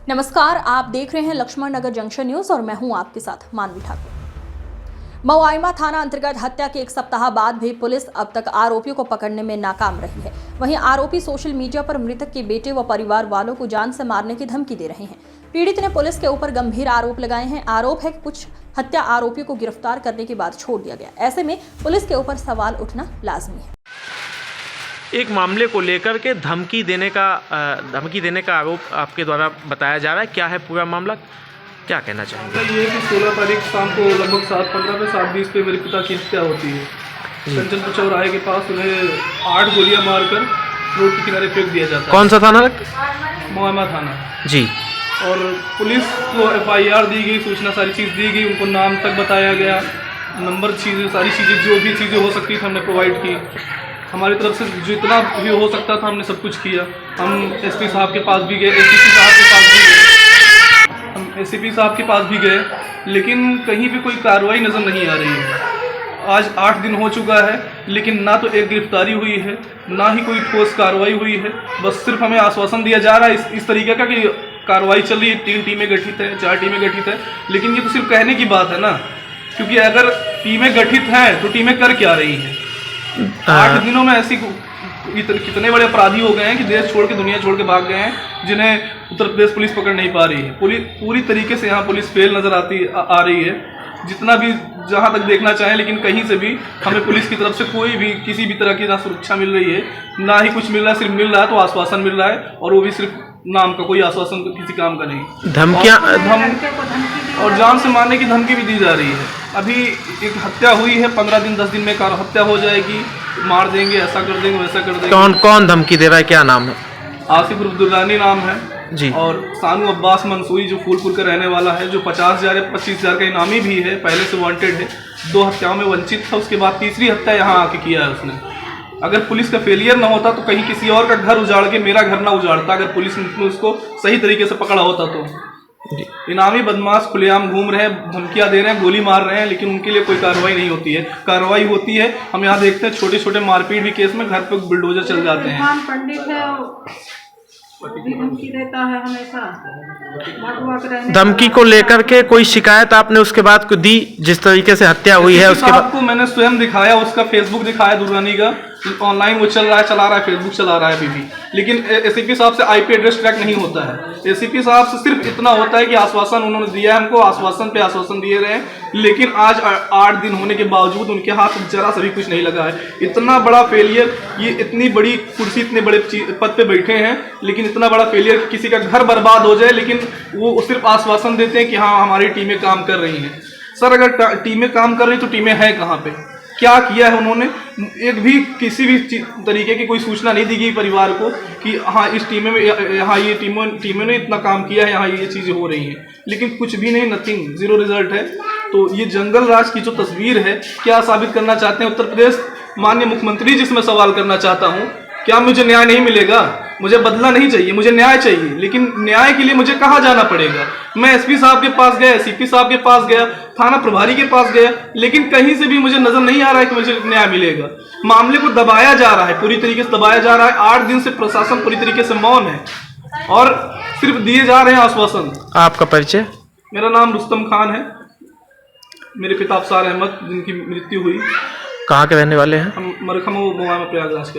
नमस्कार, आप देख रहे हैं लक्ष्मण नगर जंक्शन न्यूज और मैं हूं आपके साथ मानवी ठाकुर। मऊआइमा थाना अंतर्गत हत्या के एक सप्ताह बाद भी पुलिस अब तक आरोपियों को पकड़ने में नाकाम रही है। वहीं आरोपी सोशल मीडिया पर मृतक के बेटे व परिवार वालों को जान से मारने की धमकी दे रहे हैं। पीड़ित ने पुलिस के ऊपर गंभीर आरोप लगाए हैं। आरोप है कि कुछ हत्या आरोपियों को गिरफ्तार करने के बाद छोड़ दिया गया। ऐसे में पुलिस के ऊपर सवाल उठना लाजमी है। एक मामले को लेकर के धमकी देने का आरोप आपके द्वारा बताया जा रहा है। क्या है पूरा मामला, क्या कहना चाहेंगे? ये है कि 16 तारीख शाम को लगभग 7:15 पे 7:20 पे मेरे पिता की हत्या होती है। कंचनपुर चौराहे के पास उन्हें 8 गोलियां मारकर रोड के किनारे फेंक दिया जाता है। कौन सा थाना? मऊआइमा थाना जी। और पुलिस को FIR दी गई, सूचना सारी चीज़ दी गई, उनको नाम तक बताया गया, नंबर चीज़ें सारी चीज़ें जो भी चीज़ें हो सकती थी हमने प्रोवाइड की। हमारी तरफ से जितना भी हो सकता था हमने सब कुछ किया। हम SP साहब के पास भी गए, ACP साहब के पास भी गए, हम ACP साहब के पास भी गए, लेकिन कहीं भी कोई कार्रवाई नज़र नहीं आ रही है। आज 8 दिन हो चुका है, लेकिन ना तो एक गिरफ्तारी हुई है, ना ही कोई ठोस कार्रवाई हुई है। बस सिर्फ हमें आश्वासन दिया जा रहा है इस तरीके का कि कार्रवाई चल रही है, 3 टीमें गठित हैं, 4 टीमें गठित हैं, लेकिन ये तो सिर्फ कहने की बात है ना, क्योंकि अगर टीमें गठित हैं तो टीमें कर क्या रही हैं? 8 दिनों में ऐसी कितने बड़े अपराधी हो गए हैं कि देश छोड़ के दुनिया छोड़ के भाग गए हैं, जिन्हें उत्तर प्रदेश पुलिस पकड़ नहीं पा रही है। पूरी तरीके से यहाँ पुलिस फेल नज़र आ रही है, जितना भी जहाँ तक देखना चाहें, लेकिन कहीं से भी हमें पुलिस की तरफ से कोई भी किसी भी तरह की ना सुरक्षा मिल रही है, ना ही कुछ मिल रहा है। सिर्फ मिल रहा है तो आश्वासन मिल रहा है, और वो भी सिर्फ नाम का, कोई आश्वासन किसी काम का नहीं। धमकियाँ और जान से मारने की धमकी भी दी जा रही है। अभी एक हत्या हुई है, 15 दिन 10 दिन में हत्या हो जाएगी, मार देंगे, ऐसा कर देंगे, वैसा कर देंगे। कौन धमकी दे रहा है, क्या नाम है? आसिफ दुर्रानी नाम है जी। और सानू अब्बास मंसूरी जो फूलपुर का रहने वाला है, जो 50,000 या 25,000 का इनामी भी है, पहले से वांटेड है, 2 हत्याओं में वंचित था, उसके बाद तीसरी हत्या यहाँ आके किया है उसने। अगर पुलिस का फेलियर ना होता तो कहीं किसी और का घर उजाड़ के मेरा घर ना उजाड़ता, अगर पुलिस ने उसको सही तरीके से पकड़ा होता तो। इनामी बदमाश खुलेआम घूम रहे हैं, धमकियां दे रहे हैं, गोली मार रहे हैं, लेकिन उनके लिए कोई कार्रवाई नहीं होती है। कार्रवाई होती है, हम यहाँ देखते हैं छोटे छोटे मारपीट भी केस में घर पे बुलडोजर चल जाते हैं। पंडित है, धमकी देता है हमेशा। धमकी को लेकर के कोई शिकायत आपने उसके बाद को दी, जिस तरीके से हत्या हुई है उसके बाद? आपको मैंने स्वयं दिखाया, उसका फेसबुक दिखाया, दुर्रानी का ऑनलाइन वो चला रहा है, फेसबुक चला रहा है अभी भी, लेकिन ACP साहब से IP एड्रेस ट्रैक नहीं होता है। ACP साहब से सिर्फ इतना होता है कि आश्वासन उन्होंने दिया है हमको, आश्वासन पे आश्वासन दिए रहे हैं, लेकिन आज 8 दिन होने के बावजूद उनके हाथ जरा सा भी कुछ नहीं लगा है। इतना बड़ा फेलियर, ये इतनी बड़ी कुर्सी, इतने बड़े पद पे बैठे हैं, लेकिन इतना बड़ा फेलियर कि किसी का घर बर्बाद हो जाए, लेकिन वो सिर्फ आश्वासन देते हैं कि हाँ हमारी टीमें काम कर रही हैं। सर, अगर टीमें काम कर रही तो टीमें हैं कहाँ पे? क्या किया है उन्होंने? एक भी किसी भी तरीके की कोई सूचना नहीं दी गई परिवार को कि हाँ इस टीम में, यहाँ ये टीमों ने इतना काम किया है, यहाँ ये चीज़ें हो रही हैं, लेकिन कुछ भी नहीं, नथिंग, 0 रिजल्ट है। तो ये जंगल राज की जो तस्वीर है, क्या साबित करना चाहते हैं उत्तर प्रदेश माननीय मुख्यमंत्री जी से मैं सवाल करना चाहता हूँ, क्या मुझे न्याय नहीं मिलेगा? मुझे बदला नहीं चाहिए, मुझे न्याय चाहिए, लेकिन न्याय के लिए मुझे कहाँ जाना पड़ेगा? मैं SP साहब के पास गया, CP साहब के पास गया, थाना प्रभारी के पास गया, लेकिन कहीं से भी मुझे नजर नहीं आ रहा है कि मुझे न्याय मिलेगा। मामले को दबाया जा रहा है, पूरी तरीके से दबाया जा रहा है। 8 दिन से प्रशासन पूरी तरीके से मौन है और सिर्फ दिए जा रहे हैं आश्वासन। आपका परिचय? मेरा नाम रुस्तम खान है, मेरे पिता अफसार अहमद जिनकी मृत्यु हुई। कहाँ के रहने वाले हैं? हम मरखम मऊआइमा प्रयागराज के।